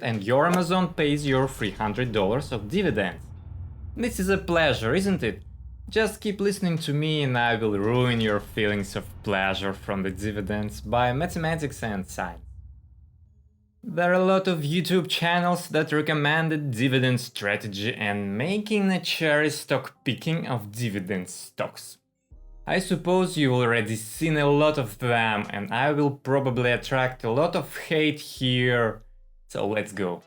and your Amazon pays your $300 of dividends. This is a pleasure, isn't it? Just keep listening to me and I will ruin your feelings of pleasure from the dividends by mathematics and science. There are a lot of YouTube channels that recommended dividend strategy and making a cherry stock picking of dividend stocks. I suppose you've already seen a lot of them and I will probably attract a lot of hate here, so let's go.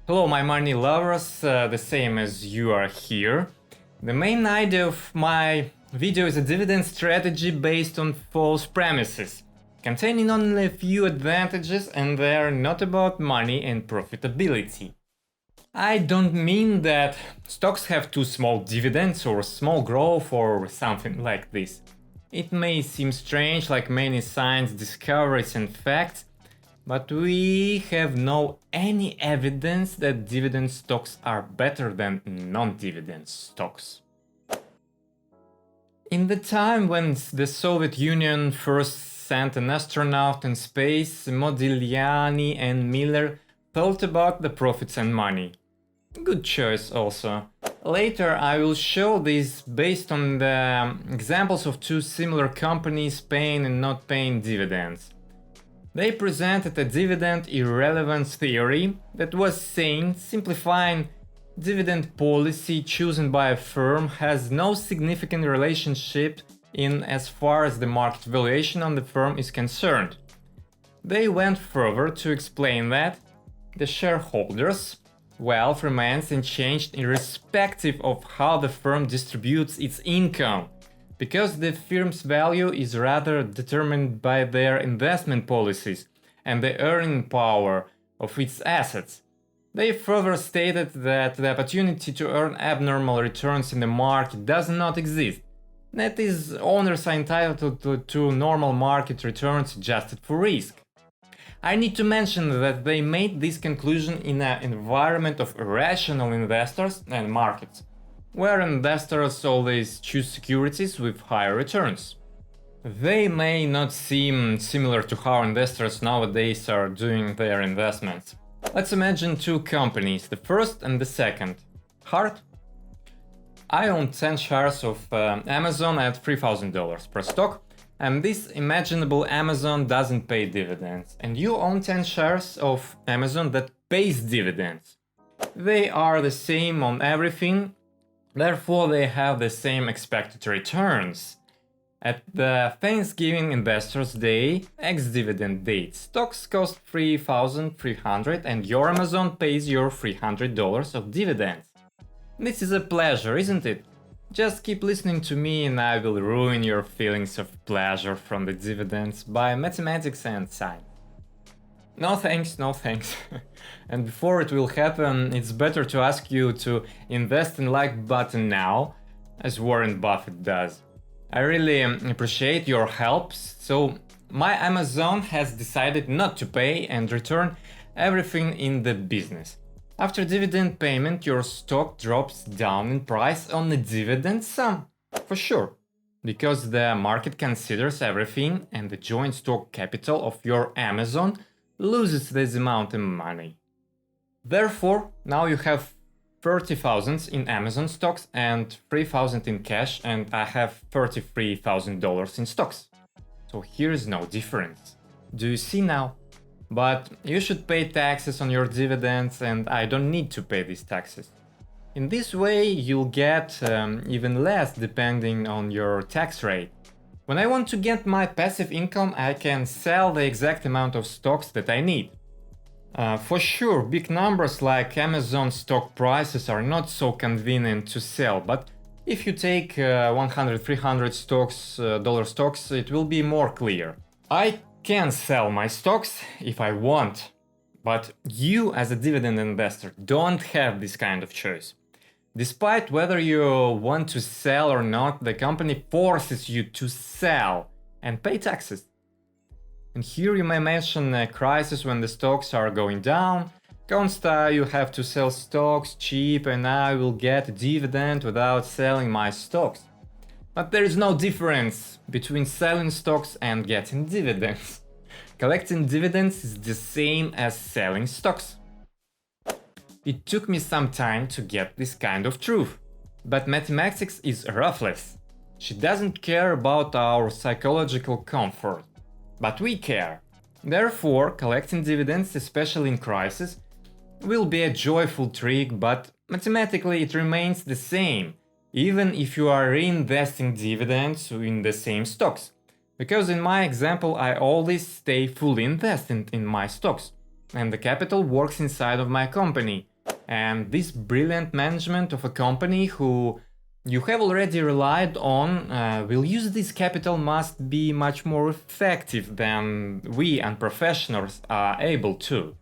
Hello my money lovers, the same as you are here. The main idea of my video is a dividend strategy based on false premises, containing only a few advantages, and they are not about money and profitability. I don't mean that stocks have too small dividends or small growth or something like this. It may seem strange, like many science discoveries and facts, but we have no any evidence that dividend stocks are better than non-dividend stocks. In the time when the Soviet Union first sent an astronaut in space, Modigliani and Miller thought about the profits and money. Good choice also. Later I will show this based on the examples of two similar companies paying and not paying dividends. They presented a dividend irrelevance theory that was saying, simplifying, dividend policy chosen by a firm has no significant relationship in as far as the market valuation on the firm is concerned. They went further to explain that the shareholders' wealth remains unchanged irrespective of how the firm distributes its income, because the firm's value is rather determined by their investment policies and the earning power of its assets. They further stated that the opportunity to earn abnormal returns in the market does not exist. That is, owners are entitled to normal market returns adjusted for risk. I need to mention that they made this conclusion in an environment of irrational investors and markets, where investors always choose securities with higher returns. They may not seem similar to how investors nowadays are doing their investments. Let's imagine two companies, the first and the second. Hard? I own 10 shares of Amazon at $3,000 per stock, and this imaginable Amazon doesn't pay dividends, and you own 10 shares of Amazon that pays dividends. They are the same on everything, therefore they have the same expected returns. At the Thanksgiving Investors Day, ex-dividend date, stocks cost $3,300 and your Amazon pays your $300 of dividends. This is a pleasure, isn't it? Just keep listening to me and I will ruin your feelings of pleasure from the dividends by mathematics and science. No thanks, no thanks. And before it will happen, it's better to ask you to invest in like button now, as Warren Buffett does. I really appreciate your help, so my Amazon has decided not to pay and return everything in the business. After dividend payment, your stock drops down in price on the dividend sum, for sure, because the market considers everything and the joint stock capital of your Amazon loses this amount of money. Therefore, now you have 30,000 in Amazon stocks and 3,000 in cash, and I have $33,000 in stocks. So here is no difference. Do you see now? But you should pay taxes on your dividends and I don't need to pay these taxes. In this way you'll get even less depending on your tax rate. When I want to get my passive income, I can sell the exact amount of stocks that I need. For sure, big numbers like Amazon stock prices are not so convenient to sell, but if you take 100, 300 stocks, dollar stocks, it will be more clear. I can sell my stocks if I want, but you as a dividend investor don't have this kind of choice. Despite whether you want to sell or not, the company forces you to sell and pay taxes. And here you may mention a crisis when the stocks are going down. Consta, you have to sell stocks cheap and I will get a dividend without selling my stocks. But there is no difference between selling stocks and getting dividends. Collecting dividends is the same as selling stocks. It took me some time to get this kind of truth. But mathematics is ruthless. She doesn't care about our psychological comfort. But we care. Therefore, collecting dividends, especially in crisis, will be a joyful trick, but mathematically it remains the same, even if you are reinvesting dividends in the same stocks. Because in my example, I always stay fully invested in my stocks, and the capital works inside of my company. And this brilliant management of a company who you have already relied on will use this capital must be much more effective than we unprofessionals are able to.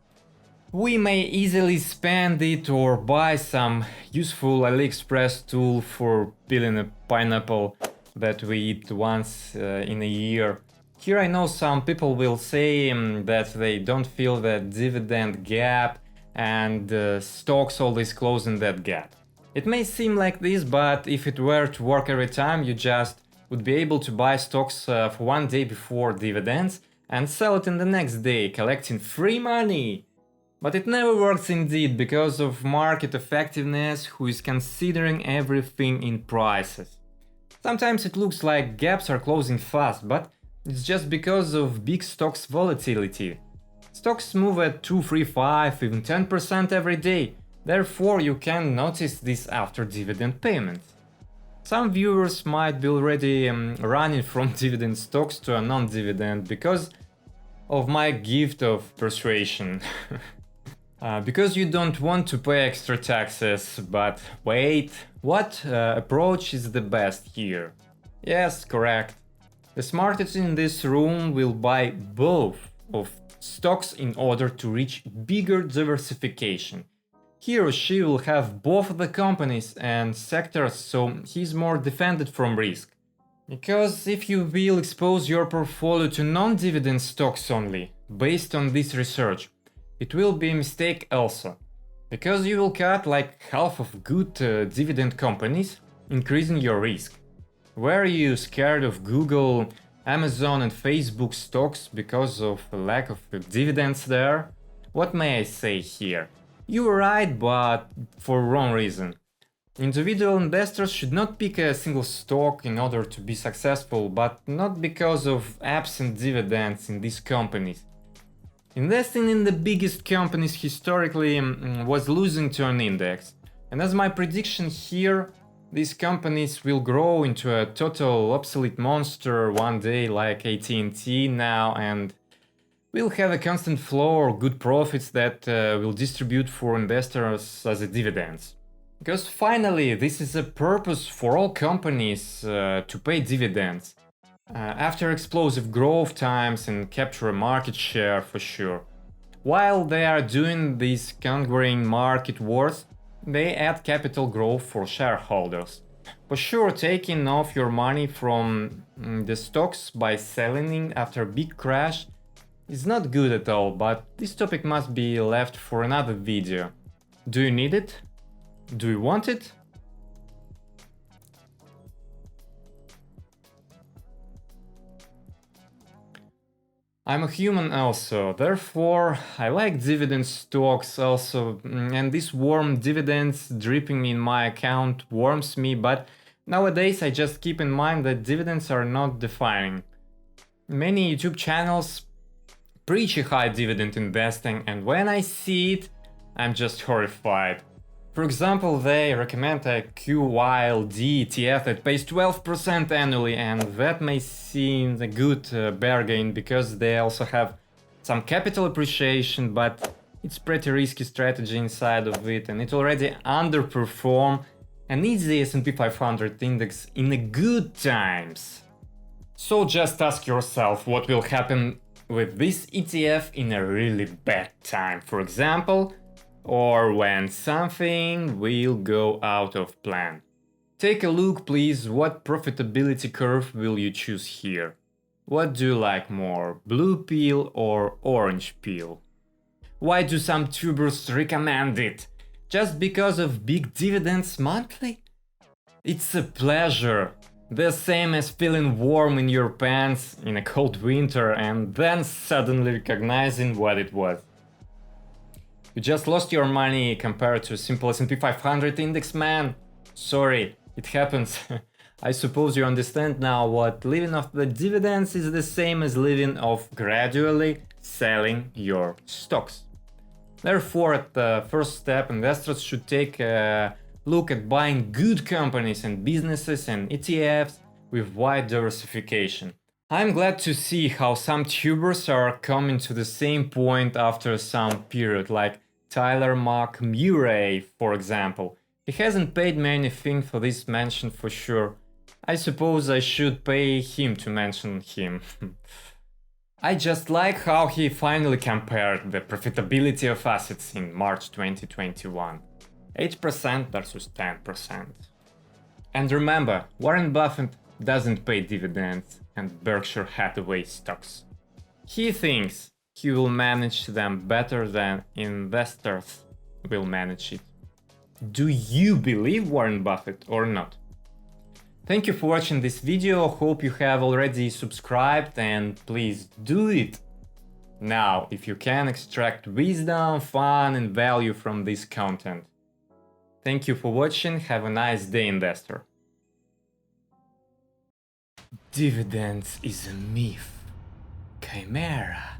We may easily spend it or buy some useful AliExpress tool for peeling a pineapple that we eat once in a year. Here I know some people will say that they don't feel that dividend gap and stocks always closing that gap. It may seem like this, but if it were to work every time, you just would be able to buy stocks for one day before dividends and sell it in the next day, collecting free money. But it never works indeed because of market effectiveness, who is considering everything in prices. Sometimes it looks like gaps are closing fast, but it's just because of big stocks volatility. Stocks move at 2, 3, 5, even 10% every day, therefore you can notice this after dividend payments. Some viewers might be already running from dividend stocks to a non-dividend because of my gift of persuasion. Because you don't want to pay extra taxes, but wait, what approach is the best here? Yes, correct. The smartest in this room will buy both of stocks in order to reach bigger diversification. He or she will have both the companies and sectors, so he's more defended from risk. Because if you will expose your portfolio to non-dividend stocks only, based on this research, it will be a mistake also. Because you will cut like half of good dividend companies, increasing your risk. Were you scared of Google, Amazon and Facebook stocks because of a lack of dividends there? What may I say here? You were right, but for wrong reason. Individual investors should not pick a single stock in order to be successful, but not because of absent dividends in these companies. Investing in the biggest companies historically was losing to an index, and as my prediction here, these companies will grow into a total obsolete monster one day like AT&T now, and we'll have a constant flow or good profits that will distribute for investors as a dividends. Because finally, this is a purpose for all companies to pay dividends. After explosive growth times and capture a market share for sure. While they are doing this conquering market wars, they add capital growth for shareholders. For sure, taking off your money from the stocks by selling after a big crash is not good at all, but this topic must be left for another video. Do you need it? Do you want it? I'm a human also, therefore I like dividend stocks also, and these warm dividends dripping in my account warms me, but nowadays I just keep in mind that dividends are not defining. Many YouTube channels preach a high dividend investing, and when I see it, I'm just horrified. For example, they recommend a QYLD ETF that pays 12% annually, and that may seem a good bargain because they also have some capital appreciation, but it's pretty risky strategy inside of it, and it already underperform an easy S&P 500 index in the good times. So just ask yourself what will happen with this ETF in a really bad time, for example, or when something will go out of plan. Take a look please, what profitability curve will you choose here? What do you like more, blue pill or orange pill? Why do some tubers recommend it? Just because of big dividends monthly? It's a pleasure, the same as feeling warm in your pants in a cold winter and then suddenly recognizing what it was. You just lost your money compared to a simple S&P 500 index, man. Sorry, it happens. I suppose you understand now what living off the dividends is the same as living off gradually selling your stocks. Therefore, at the first step, investors should take a look at buying good companies and businesses and ETFs with wide diversification. I'm glad to see how some tubers are coming to the same point after some period, like Tyler Mark Murray, for example. He hasn't paid me anything for this mention for sure. I suppose I should pay him to mention him. I just like how he finally compared the profitability of assets in March 2021. 8% versus 10%. And remember, Warren Buffett doesn't pay dividends and Berkshire Hathaway stocks. He thinks he will manage them better than investors will manage it. Do you believe Warren Buffett or not? Thank you for watching this video, hope you have already subscribed and please do it! Now, if you can extract wisdom, fun and value from this content. Thank you for watching, have a nice day, investor. Dividends is a myth. Chimera.